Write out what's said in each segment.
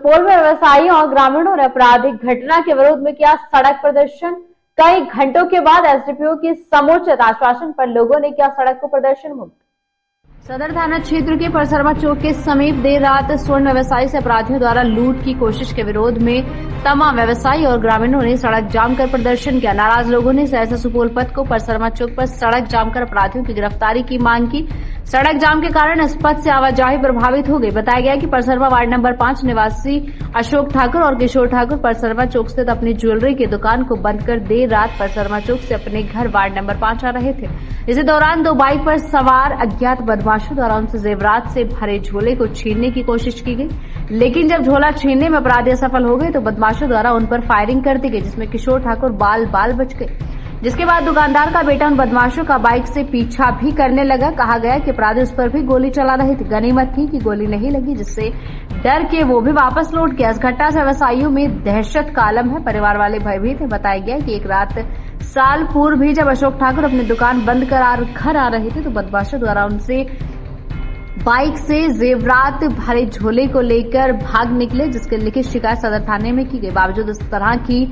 सुपौल में व्यवसायियों और ग्रामीणों ने आपराधिक घटना के विरोध में किया सड़क प्रदर्शन। कई घंटों के बाद एसडीपीओ के समुचित आश्वासन पर लोगों ने किया सड़क को प्रदर्शन मुक्त। सदर थाना क्षेत्र के परसरमा चौक के समीप देर रात स्वर्ण व्यवसायी से अपराधियों द्वारा लूट की कोशिश के विरोध में तमाम व्यवसायी और ग्रामीणों ने सड़क जाम कर प्रदर्शन किया। नाराज लोगों ने सहरसा सुपौल पथ को परसरमा चौक पर सड़क जाम कर अपराधियों की गिरफ्तारी की मांग की। सड़क जाम के कारण इस पथ से आवाजाही प्रभावित हो गई। बताया गया कि परसरमा वार्ड नंबर 5 निवासी अशोक ठाकुर और किशोर ठाकुर परसरमा चौक स्थित अपनी ज्वेलरी की दुकान को बंद कर देर रात परसरमा चौक से अपने घर वार्ड नंबर 5 आ रहे थे। इसी दौरान दो बाइक पर सवार अज्ञात बदमाशों द्वारा उनसे जेवरात से भरे झोले को छीनने की कोशिश की गई, लेकिन जब झोला छीनने में अपराधी असफल हो गए तो बदमाशों द्वारा उन पर फायरिंग कर दी गई, जिसमें किशोर ठाकुर बाल बच गए। जिसके बाद दुकानदार का बेटा उन बदमाशों का बाइक से पीछा भी करने लगा। कहा गया कि अपराधी उस पर भी गोली चला रहे थे। गनीमत थी कि गोली नहीं लगी, जिससे डर के वो भी वापस लौट गया। इस घटना से व्यवसायियों में दहशत का आलम है। परिवार वाले भयभीत हैं। बताया गया कि एक रात साल पूर्व भी जब अशोक ठाकुर अपनी दुकान बंद कर घर आ रहे थे तो बदमाशों द्वारा उनसे बाइक से जेवरात भरे झोले को लेकर भाग निकले, जिसके लिखित शिकायत सदर थाने में की गई। बावजूद इस तरह की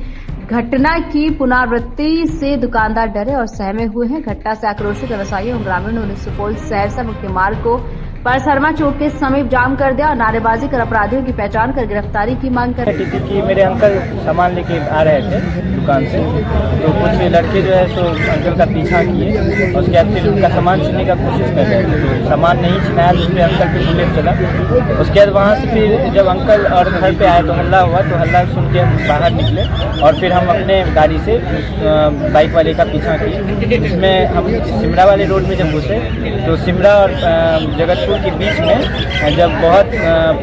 घटना की पुनरावृत्ति से दुकानदार डरे और सहमे हुए हैं। घटना से आक्रोशित व्यवसायियों और ग्रामीणों ने सुपौल सहरसा मुख्य मार्ग को परसरमा चौक के समीप जाम कर दिया और नारेबाजी कर अपराधियों की पहचान कर गिरफ्तारी की मांग कर रहे थे। मेरे अंकल सामान लेके आ रहे थे दुकान से, तो कुछ लड़के जो है सो अंकल का पीछा किए और उसके बाद फिर उनका सामान छीनने का कोशिश कर रहे थे। तो सामान नहीं छीना तो उसमें अंकल पे बुलेट चला। उसके बाद वहाँ से फिर जब अंकल और घर पे आए तो हल्ला हुआ, तो हल्ला सुन के हम बाहर निकले और फिर हम अपने गाड़ी से बाइक वाले का पीछा किए। जिसमें हम सिमरा वाले रोड में जब घुसे तो सिमरा और जगतपुर के बीच में जब बहुत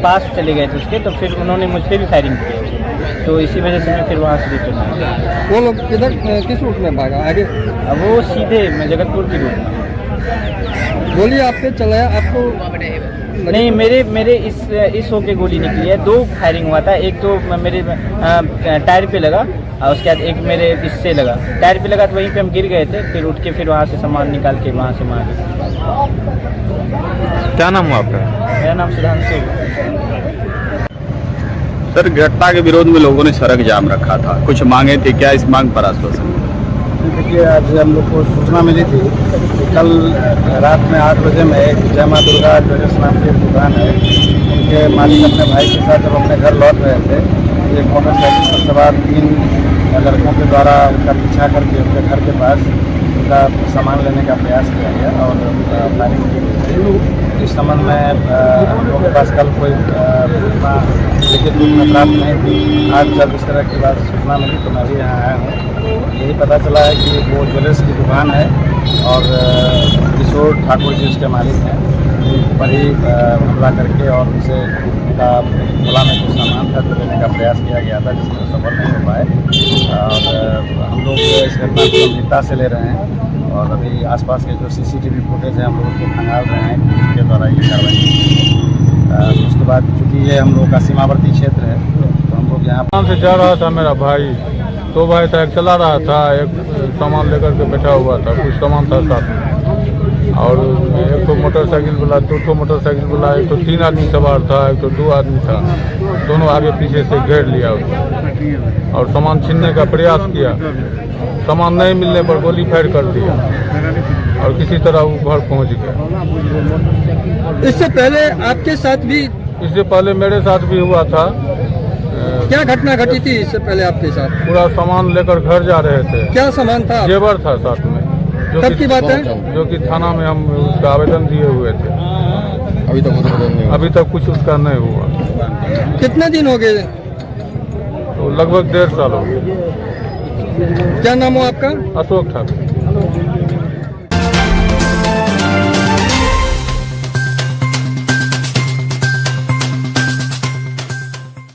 पास चले गए थे उसके, तो फिर उन्होंने मुझ पर भी फायरिंग की। तो इसी वजह से मैं फिर वहाँ से रिटर्न आया। वो लोग किधर किस रूट में भागा आगे? वो सीधे जगतपुर की रूट में गोली आप पे चलाया आपको? नहीं, मेरे इस हो के गोली निकली है। दो फायरिंग हुआ था, एक तो मेरे टायर पे लगा और उसके बाद एक मेरे इससे लगा। टायर पे लगा तो वहीं पे हम गिर गए थे, फिर उठ के फिर वहाँ से सामान निकाल के वहाँ से मार। क्या नाम हुआ आपका? मेरा नाम सुधांशु। सर, घटना के विरोध में लोगों ने सड़क जाम रखा था, कुछ मांगे थी, क्या इस मांग पर आश्वासन? देखिए, आज हम लोग को सूचना मिली थी कि कल रात में 8 बजे में एक जय माँ दुर्गा ज्वेलर्स नाम की दुकान है, उनके मालिक अपने भाई के साथ जब अपने घर लौट रहे थे, एक मोटरसाइकिल पर सवार 3 लड़कों के द्वारा उनका पीछा करके उनके घर के पास उनका सामान लेने का प्रयास किया गया और फायरिंग की गई। इस संबंध में हम लोगों के पास कल कोई सूचना लिखित रूप में प्राप्त नहीं थी। आज जब इस तरह की बात सूचना मिली तो मैं भी यहाँ आया हूँ। यही पता चला है कि वो ज्वेलर्स की दुकान है और किशोर ठाकुर जी उसके मालिक हैं। पर ही हमला करके और उनसे उनका खुला में कुछ सामान था तो लेने का प्रयास किया गया था, जिसमें सफल नहीं हो पाए। और हम लोग इस घटना को गंभीरता से ले रहे हैं और अभी आसपास के जो CCTV फुटेज है हम लोग उसको खंगाल रहे हैं कि उसके द्वारा ये कार्रवाई। उसके बाद चूँकि ये हम लोग का सीमावर्ती क्षेत्र है तो हम लोग यहाँ से जा रहा था मेरा भाई, तो भाई था एक चला रहा था, एक सामान लेकर के बैठा हुआ था, कुछ सामान था साथ में, और एक तो मोटरसाइकिल वाला, 2 मोटरसाइकिल वाला, एक तो 3 आदमी सवार था, एक तो 2 आदमी था। दोनों आगे पीछे से घेर लिया उसको और सामान छीनने का प्रयास किया। सामान नहीं मिलने पर गोली फायर कर दिया और किसी तरह वो घर पहुंच गया। इससे पहले आपके साथ भी? इससे पहले मेरे साथ भी हुआ था। क्या घटना घटी थी इससे पहले आपके साथ? पूरा सामान लेकर घर जा रहे थे। क्या सामान था? जेवर था साथ में। कब की बात है? जो कि थाना में हम उसका आवेदन दिए हुए थे। अभी तक कुछ उसका नहीं हुआ। कितने दिन हो गए? तो लगभग 1.5 साल हो गए। क्या नाम हो आपका? अशोक ठाकुर।